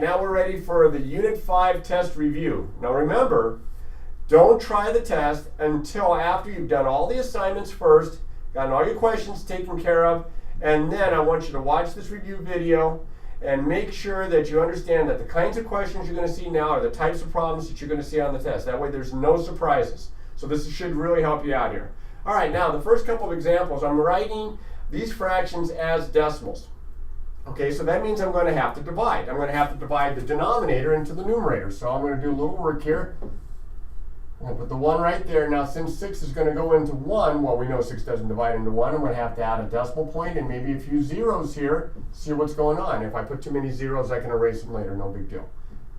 now we're ready for the Unit 5 test review. Now remember, don't try the test until after you've done all the assignments first, gotten all your questions taken care of, and then I want you to watch this review video and make sure that you understand that the kinds of questions you're going to see now are the types of problems that you're going to see on the test. That way there's no surprises. So this should really help you out here. All right, now the first couple of examples, I'm writing these fractions as decimals. Okay, so that means I'm going to have to divide. I'm going to have to divide the denominator into the numerator. So I'm going to do a little work here. I'm going to put the 1 right there. Now, since 6 is going to go into 1, well, we know 6 doesn't divide into 1. I'm going to have to add a decimal point and maybe a few zeros here, see what's going on. If I put too many zeros, I can erase them later. No big deal.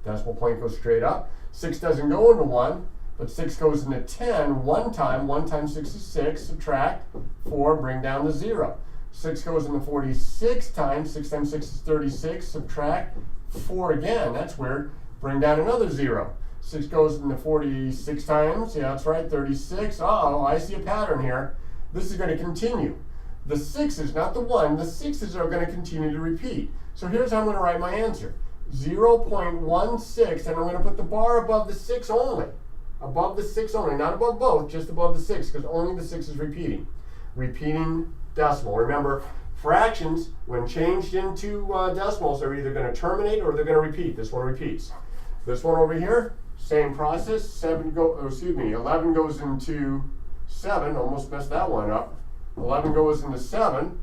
Decimal point goes straight up. 6 doesn't go into 1, but 6 goes into 10 one time. 1 times 6 is 6. Subtract 4, bring down the 0. 6 goes into 46 times. 6 times 6 is 36. Subtract 4 again. That's weird. Bring down another 0. 6 goes into 46 times. Yeah, that's right, 36. Uh-oh, I see a pattern here. This is going to continue. The 6's, not the 1, the 6's are going to continue to repeat. So here's how I'm going to write my answer. 0.16, and I'm going to put the bar above the 6 only. Above the 6 only, not above both, just above the 6, because only the 6 is repeating. Repeating decimal. Remember, fractions, when changed into decimals, are either going to terminate or they're going to repeat. This one repeats. This one over here, same process. 11 goes into 7. Almost messed that one up. 11 goes into 7.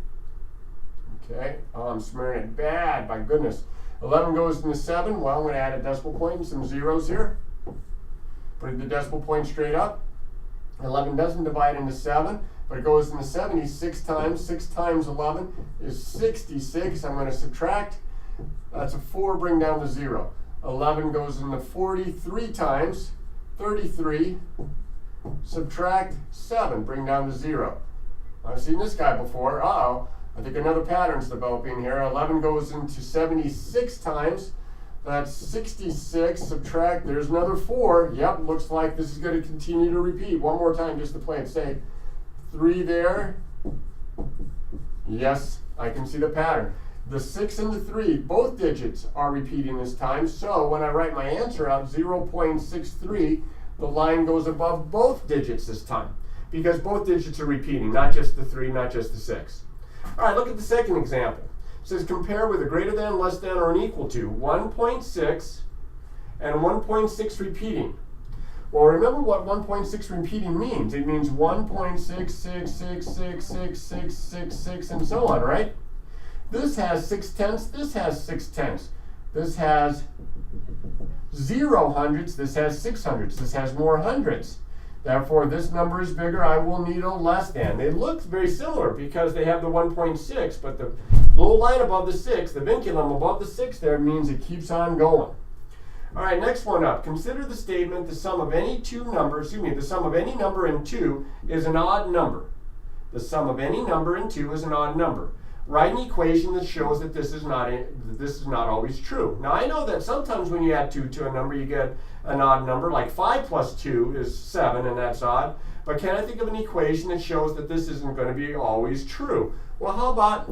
Okay, oh, I'm smearing it bad, my goodness. 11 goes into 7. Well, I'm going to add a decimal point and some zeros here. Put the decimal point straight up. 11 doesn't divide into 7, but it goes into 76 times. 6 times 11 is 66. I'm going to subtract. That's a 4, bring down the 0. 11 goes into 43 times. 33. Subtract 7, bring down the 0. I've seen this guy before. Uh-oh. I think another pattern's developing here. 11 goes into 76 times. That's 66. Subtract. There's another 4. Yep, looks like this is going to continue to repeat. One more time just to play it safe. 3 there. Yes, I can see the pattern. The 6 and the 3, both digits are repeating this time. So when I write my answer out, 0.63, the line goes above both digits this time. Because both digits are repeating, not just the 3, not just the 6. All right, look at the second example. It says compare with a greater than, less than, or an equal to 1.6 and 1.6 repeating. Well, remember what 1.6 repeating means. It means 1.666666666 and so on, right? This has 6/10, this has 6/10. This has 0 hundredths, this has 6 hundredths, this has more hundreds. Therefore, this number is bigger, I will need a less than. They look very similar because they have the 1.6, but the little line above the 6, the vinculum above the 6 there, means it keeps on going. All right, next one up. Consider the statement, the sum of any the sum of any number in 2 is an odd number. The sum of any number in 2 is an odd number. Write an equation that shows that this is not always true. Now, I know that sometimes when you add 2 to a number, you get an odd number, like 5 plus 2 is 7, and that's odd. But can I think of an equation that shows that this isn't going to be always true? Well, how about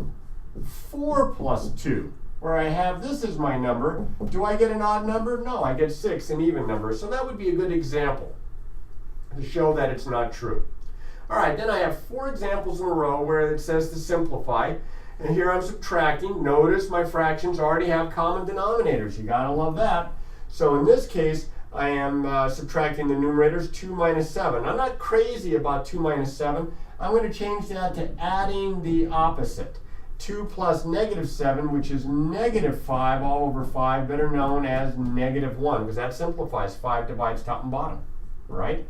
4 plus 2, where I have this as my number? Do I get an odd number? No, I get 6, an even number. So that would be a good example to show that it's not true. All right, then I have 4 examples in a row where it says to simplify. And here I'm subtracting. Notice my fractions already have common denominators. You gotta love that. So in this case, I am subtracting the numerators. 2 minus 7. I'm not crazy about 2 minus 7. I'm going to change that to adding the opposite. 2 plus negative 7, which is negative 5 all over 5, better known as negative 1, because that simplifies. 5 divides top and bottom, right?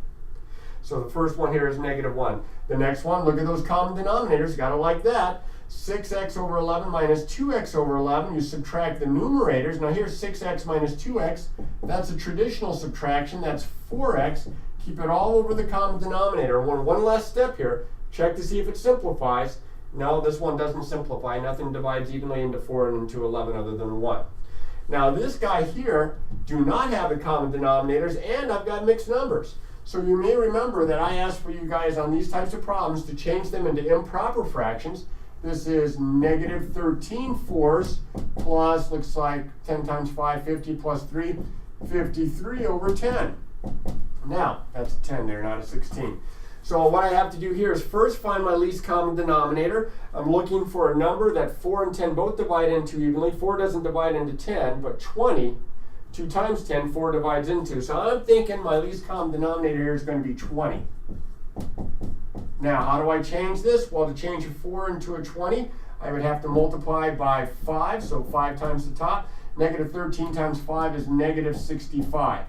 So the first one here is negative 1. The next one, look at those common denominators. You gotta like that. 6x over 11 minus 2x over 11. You subtract the numerators. Now here's 6x minus 2x. That's a traditional subtraction. That's 4x. Keep it all over the common denominator. One last step here. Check to see if it simplifies. No, this one doesn't simplify. Nothing divides evenly into 4 and into 11 other than 1. Now this guy here do not have the common denominators, and I've got mixed numbers. So you may remember that I asked for you guys on these types of problems to change them into improper fractions. This is negative 13 fourths plus, looks like 10 times 5, 50 plus 3, 53 over 10. Now, that's a 10 there, not a 16. So what I have to do here is first find my least common denominator. I'm looking for a number that 4 and 10 both divide into evenly. 4 doesn't divide into 10, but 20, 2 times 10, 4 divides into. So I'm thinking my least common denominator here is going to be 20. Now, how do I change this? Well, to change a 4 into a 20, I would have to multiply by 5, so 5 times the top. Negative 13 times 5 is negative 65.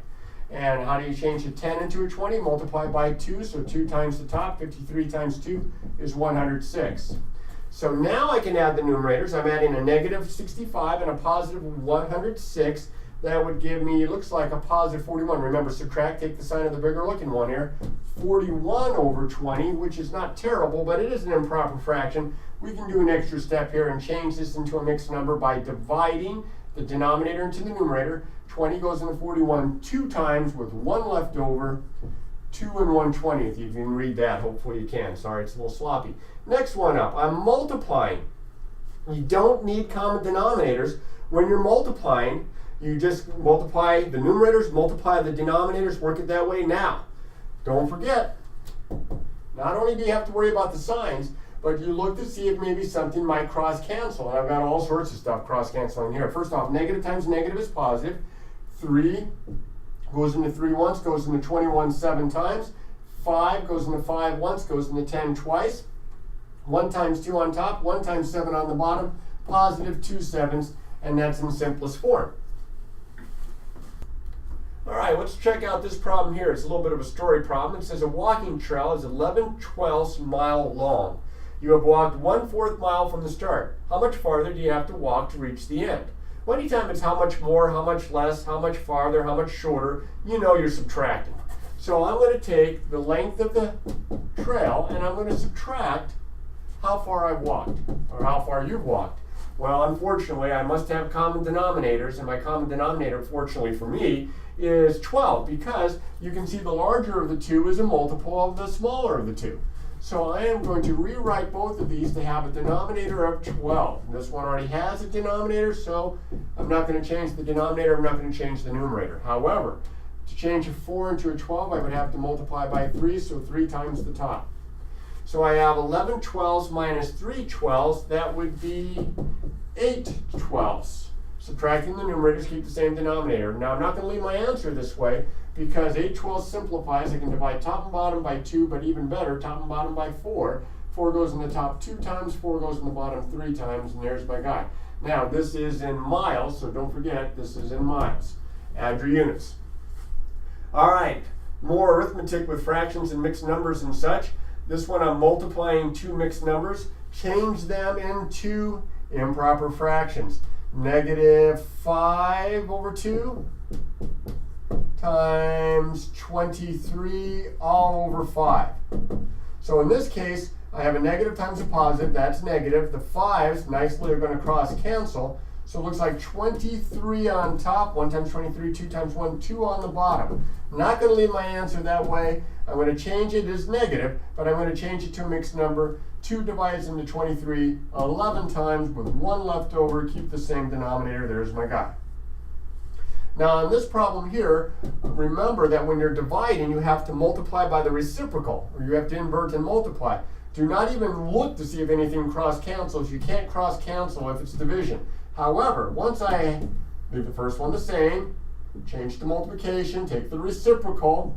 And how do you change a 10 into a 20? Multiply by 2, so 2 times the top. 53 times 2 is 106. So now I can add the numerators. I'm adding a negative 65 and a positive 106. That would give me, it looks like a positive 41. Remember, subtract, take the sign of the bigger looking one here. 41 over 20, which is not terrible, but it is an improper fraction. We can do an extra step here and change this into a mixed number by dividing the denominator into the numerator. 20 goes into 41 2 times with 1 left over. 2 and 1/20th. You can read that. Hopefully you can. Sorry, it's a little sloppy. Next one up. I'm multiplying. You don't need common denominators. When you're multiplying, you just multiply the numerators, multiply the denominators, work it that way. Now, don't forget, not only do you have to worry about the signs, but you look to see if maybe something might cross-cancel. And I've got all sorts of stuff cross-canceling here. First off, negative times negative is positive. 3 goes into 3 once, goes into 21 7 times. 5 goes into 5 once, goes into 10 twice. 1 times 2 on top, 1 times 7 on the bottom, positive 2 7s, and that's in simplest form. All right, let's check out this problem here. It's a little bit of a story problem. It says a walking trail is 11/12 mile long. You have walked 1/4 mile from the start. How much farther do you have to walk to reach the end? Well, anytime it's how much more, how much less, how much farther, how much shorter, you know you're subtracting. So I'm going to take the length of the trail and I'm going to subtract how far I've walked, or how far you've walked. Well, unfortunately, I must have common denominators, and my common denominator, fortunately for me, is 12, because you can see the larger of the two is a multiple of the smaller of the two. So I am going to rewrite both of these to have a denominator of 12. This one already has a denominator, so I'm not going to change the denominator, I'm not going to change the numerator. However, to change a 4 into a 12, I would have to multiply by 3, so 3 times the top. So I have 11/12 minus 3/12, that would be 8/12. Subtracting the numerators, keep the same denominator. Now I'm not going to leave my answer this way because 8/12 simplifies. I can divide top and bottom by 2, but even better, top and bottom by 4. 4 goes in the top 2 times, 4 goes in the bottom 3 times, and there's my guy. Now this is in miles, so don't forget this is in miles. Add your units. All right, more arithmetic with fractions and mixed numbers and such. This one I'm multiplying two mixed numbers. Change them into improper fractions. Negative 5 over 2 times 23 all over 5. So in this case, I have a negative times a positive, that's negative. The 5s nicely are going to cross cancel. So it looks like 23 on top, 1 times 23, 2 times 1, 2 on the bottom. I'm not going to leave my answer that way. I'm going to change it as negative, but I'm going to change it to a mixed number. 2 divides into 23 11 times with 1 left over. Keep the same denominator. There's my guy. Now in this problem here, remember that when you're dividing, you have to multiply by the reciprocal, or you have to invert and multiply. Do not even look to see if anything cross-cancels. You can't cross-cancel if it's division. However, once I leave the first one the same, change to multiplication, take the reciprocal.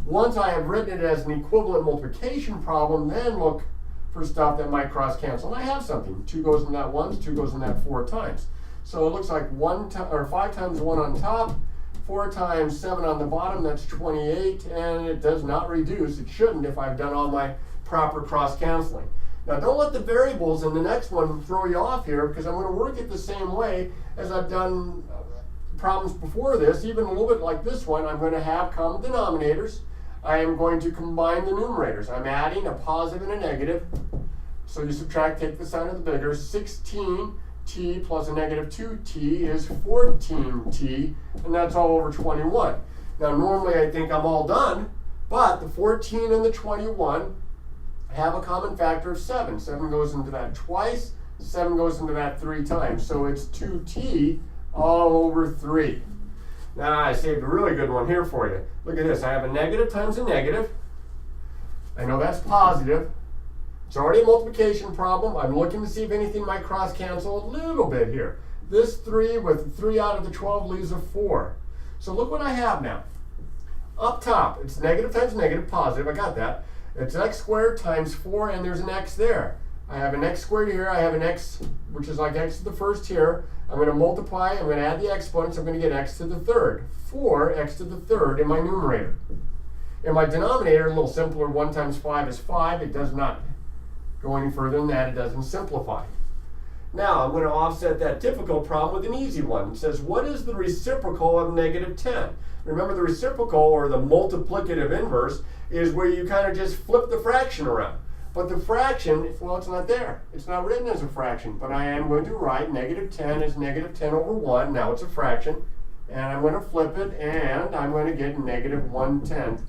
Once I have written it as an equivalent multiplication problem, then look for stuff that might cross-cancel. And I have something. 2 goes in that once, 2 goes in that 4 times. So it looks like 5 times 1 on top, 4 times 7 on the bottom, that's 28, and it does not reduce. It shouldn't if I've done all my proper cross-canceling. Now don't let the variables in the next one throw you off here, because I'm going to work it the same way as I've done problems before this, even a little bit like this one. I'm going to have common denominators. I am going to combine the numerators. I'm adding a positive and a negative. So you subtract, take the sign of the bigger. 16t plus a negative 2t is 14t, and that's all over 21. Now normally I think I'm all done, but the 14 and the 21 have a common factor of 7. 7 goes into that twice, 7 goes into that 3 times. So it's 2t all over 3. Now I saved a really good one here for you. Look at this. I have a negative times a negative. I know that's positive. It's already a multiplication problem. I'm looking to see if anything might cross cancel a little bit here. This 3 with 3 out of the 12 leaves a 4. So look what I have now. Up top, it's negative times negative, positive. I got that. It's x squared times 4, and there's an x there. I have an x squared here. I have an x, which is like x to the first here. I'm going to multiply. I'm going to add the exponents. I'm going to get x to the third. 4x to the third in my numerator. In my denominator, a little simpler. 1 times 5 is 5. It does not go any further than that. It doesn't simplify. Now, I'm going to offset that difficult problem with an easy one. It says, what is the reciprocal of negative 10? Remember, the reciprocal, or the multiplicative inverse, is where you kind of just flip the fraction around. But the fraction, well, it's not there. It's not written as a fraction. But I am going to write negative 10 as negative 10 over 1. Now it's a fraction. And I'm going to flip it, and I'm going to get negative 1/10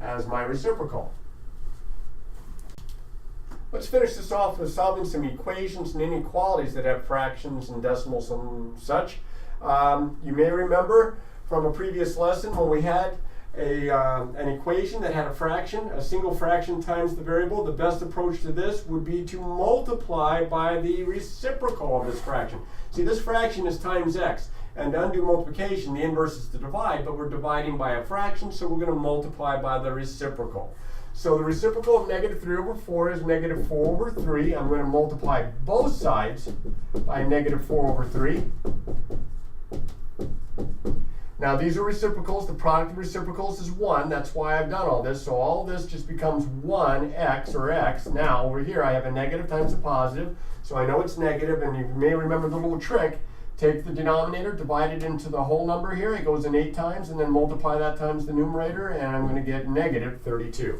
as my reciprocal. Let's finish this off with solving some equations and inequalities that have fractions and decimals and such. You may remember from a previous lesson when we had an equation that had a fraction, a single fraction times the variable. The best approach to this would be to multiply by the reciprocal of this fraction. See, this fraction is times x, and to undo multiplication, the inverse is to divide, but we're dividing by a fraction, so we're going to multiply by the reciprocal. So the reciprocal of negative 3 over 4 is negative 4 over 3. I'm going to multiply both sides by negative 4 over 3. Now these are reciprocals. The product of reciprocals is 1. That's why I've done all this. So all this just becomes 1x, or x. Now over here I have a negative times a positive. So I know it's negative, and you may remember the little trick. Take the denominator, divide it into the whole number here. It goes in 8 times, and then multiply that times the numerator, and I'm going to get negative 32.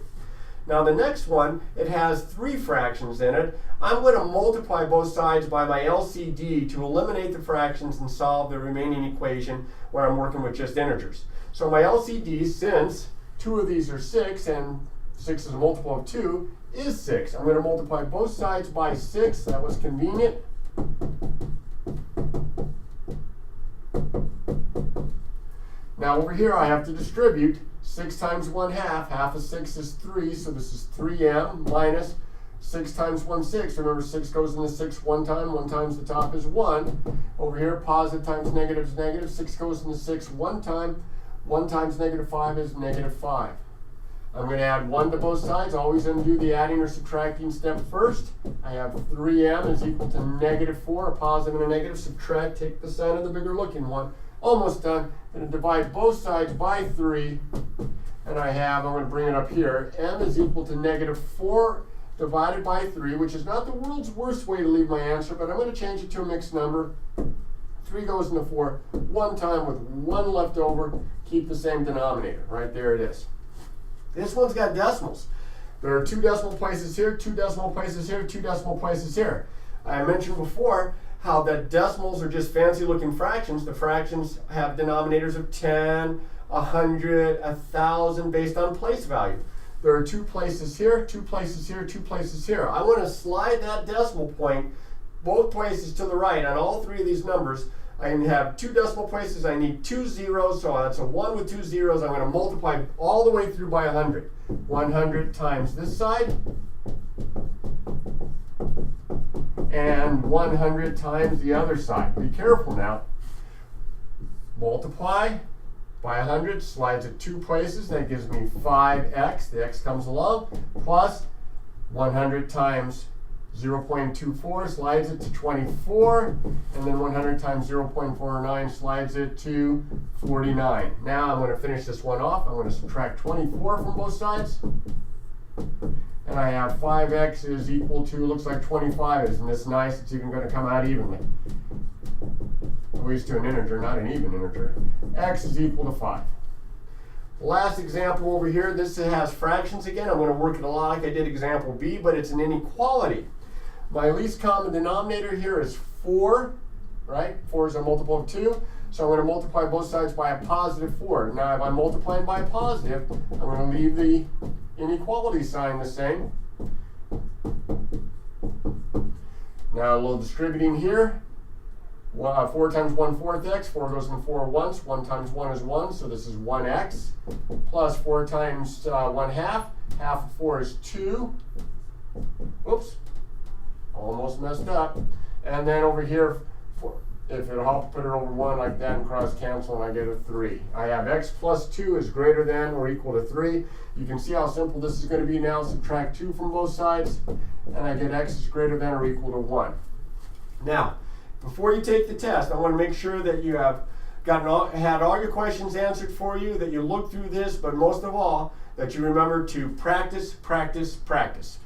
Now the next one, it has 3 fractions in it. I'm going to multiply both sides by my LCD to eliminate the fractions and solve the remaining equation where I'm working with just integers. So my LCD, since 2 of these are 6 and 6 is a multiple of 2, is 6. I'm going to multiply both sides by 6. That was convenient. Now over here I have to distribute. 6 times 1/2, half of 6 is 3, so this is 3m minus 6 times 1, 6. Remember, 6 goes into 6 one time. 1 times the top is 1. Over here, positive times negative is negative. 6 goes into 6 one time. 1 times negative 5 is negative 5. I'm going to add 1 to both sides. Always undo the adding or subtracting step first. I have 3m is equal to negative 4. A positive and a negative. Subtract, take the sign of the bigger looking one. Almost done. I'm going to divide both sides by 3. And I'm going to bring it up here. M is equal to negative 4 divided by 3, which is not the world's worst way to leave my answer, but I'm going to change it to a mixed number. 3 goes into 4 one time with 1 left over. Keep the same denominator. Right there it is. This one's got decimals. There are 2 decimal places here, 2 decimal places here, 2 decimal places here. I mentioned before how that decimals are just fancy looking fractions. The fractions have denominators of 10, 100, 1,000 based on place value. There are 2 places here, 2 places here, 2 places here. I want to slide that decimal point both places to the right on all 3 of these numbers. I can have 2 decimal places. I need 2 zeros, so that's a 1 with 2 zeros. I'm going to multiply all the way through by 100. 100 times this side, and 100 times the other side. Be careful now. Multiply by 100, slides it 2 places. That gives me 5x. The x comes along, plus 100 times 0.24 slides it to 24, and then 100 times 0.49 slides it to 49. Now I'm going to finish this one off. I'm going to subtract 24 from both sides. And I have 5x is equal to, looks like 25. Isn't this nice? It's even going to come out evenly. At least to an integer, not an even integer. X is equal to 5. Last example over here, this has fractions again. I'm going to work it a lot like I did example B, but it's an inequality. My least common denominator here is 4, right? 4 is a multiple of 2. So I'm going to multiply both sides by a positive 4. Now, if I'm multiplying by a positive, I'm going to leave the inequality sign the same. Now a little distributing here. 4 times 1/4 x, 4 goes in 4 once, 1 times 1 is 1, so this is 1x, plus 4 times 1/2, half of 4 is 2, oops, almost messed up, and then over here, if it'll help, put it over 1 like that and cross cancel, and I get a 3. I have x plus 2 is greater than or equal to 3. You can see how simple this is going to be now. Subtract 2 from both sides, and I get x is greater than or equal to 1. Now, before you take the test, I want to make sure that you have had all your questions answered for you, that you look through this, but most of all, that you remember to practice, practice, practice.